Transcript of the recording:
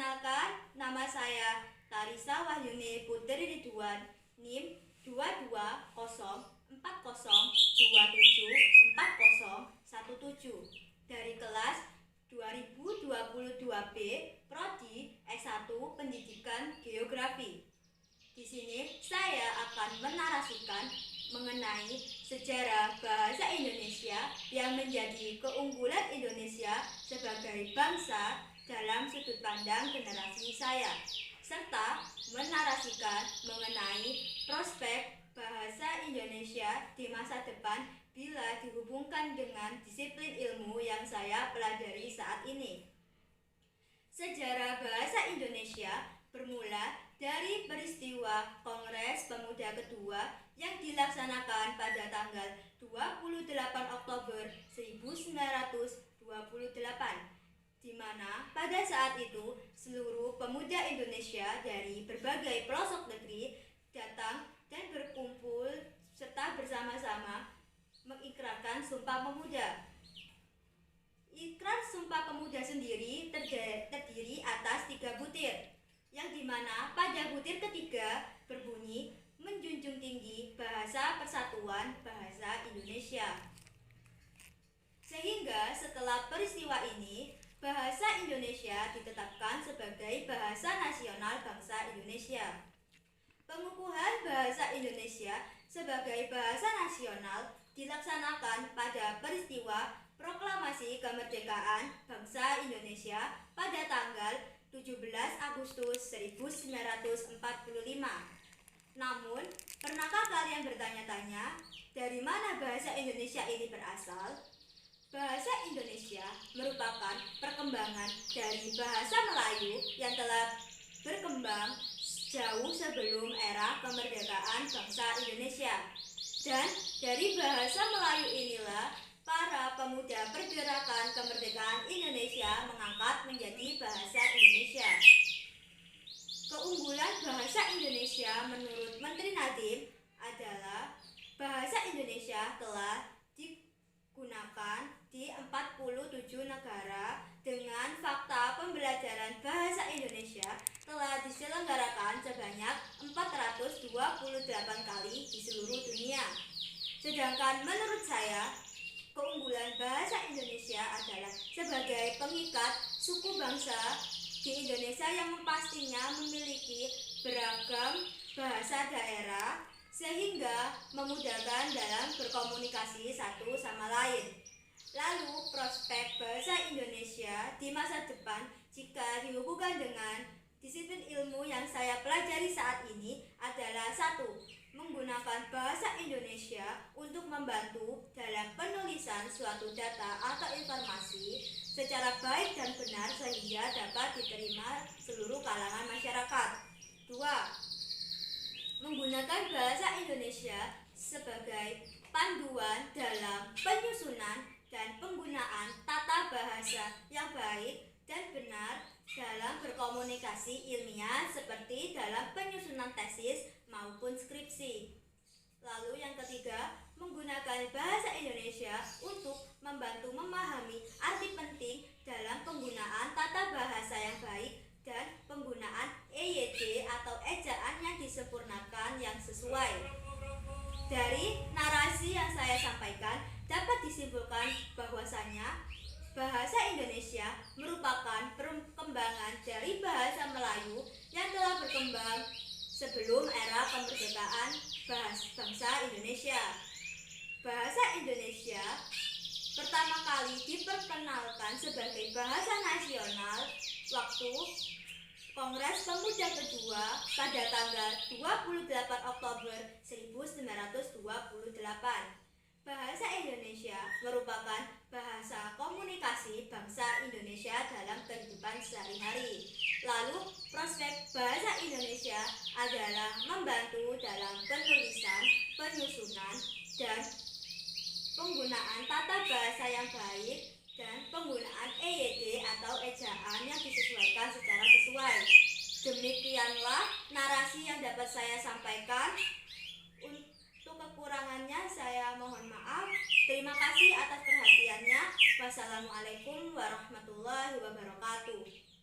Perkenalkan, nama saya Tarisa Wahyuni Putri Ridwan, NIM 22040274017 dari kelas 2022B Prodi S1 Pendidikan Geografi. Di sini saya akan menarasikan mengenai sejarah bahasa Indonesia yang menjadi keunggulan Indonesia sebagai bangsa dalam sudut pandang generasi saya, serta menarasikan mengenai prospek bahasa Indonesia di masa depan bila dihubungkan dengan disiplin ilmu yang saya pelajari saat ini. Sejarah bahasa Indonesia bermula dari peristiwa Kongres Pemuda Kedua yang dilaksanakan pada tanggal 28 Oktober 1928, di mana pada saat itu seluruh pemuda Indonesia dari berbagai pelosok negeri datang dan berkumpul serta bersama-sama mengikrarkan Sumpah Pemuda. Ikrar Sumpah Pemuda sendiri terdiri atas 3 butir, yang dimana pada butir ketiga berbunyi menjunjung tinggi bahasa persatuan bahasa Indonesia. Sehingga setelah peristiwa ini, bahasa Indonesia ditetapkan sebagai bahasa nasional bangsa Indonesia. Pengukuhan bahasa Indonesia sebagai bahasa nasional dilaksanakan pada peristiwa Proklamasi Kemerdekaan Bangsa Indonesia pada tanggal 17 Agustus 1945. Namun, pernahkah kalian bertanya-tanya dari mana bahasa Indonesia ini berasal? Bahasa Indonesia merupakan perkembangan dari bahasa Melayu yang telah berkembang jauh sebelum era kemerdekaan bangsa Indonesia. Dan dari bahasa Melayu inilah para pemuda pergerakan kemerdekaan Indonesia mengangkat menjadi bahasa Indonesia. Keunggulan bahasa Indonesia menurut Menteri Nadiem adalah bahasa Indonesia telah digunakan di 47 negara dengan fakta pembelajaran bahasa Indonesia telah diselenggarakan sebanyak 428 kali di seluruh dunia. Sedangkan menurut saya, keunggulan bahasa Indonesia adalah sebagai pengikat suku bangsa di Indonesia yang pastinya memiliki beragam bahasa daerah sehingga memudahkan dalam berkomunikasi satu sama lain. Lalu prospek bahasa Indonesia di masa depan jika dihubungkan dengan disiplin ilmu yang saya pelajari saat ini adalah 1. Menggunakan bahasa Indonesia untuk membantu dalam penulisan suatu data atau informasi secara baik dan benar sehingga dapat diterima seluruh kalangan masyarakat. 2. Menggunakan bahasa Indonesia sebagai panduan dalam penyusunan dan penggunaan tata bahasa yang baik dan benar dalam berkomunikasi ilmiah seperti dalam penyusunan tesis maupun skripsi. Lalu yang ketiga, menggunakan bahasa Indonesia untuk membantu memahami arti penting dalam penggunaan tata bahasa yang baik dan penggunaan EYD atau ejaan yang disempurnakan yang sesuai. Dari narasi yang saya sampaikan dapat disimpulkan bahwasanya bahasa Indonesia merupakan perkembangan dari bahasa Melayu yang telah berkembang sebelum era kemerdekaan bangsa Indonesia. Bahasa Indonesia pertama kali diperkenalkan sebagai bahasa nasional waktu Kongres Pemuda Kedua pada tanggal 28 Oktober 1928. Bahasa Indonesia merupakan bahasa komunikasi bangsa Indonesia dalam kehidupan sehari-hari. Lalu, prospek bahasa Indonesia adalah membantu dalam penulisan, penyusunan, dan penggunaan tata bahasa yang baik dan penggunaan EYD atau ejaan yang disesuaikan secara sesuai. Demikianlah narasi yang dapat saya sampaikan. Untuk kekurangannya saya mohon maaf. Terima kasih atas perhatiannya. Wassalamualaikum warahmatullahi wabarakatuh.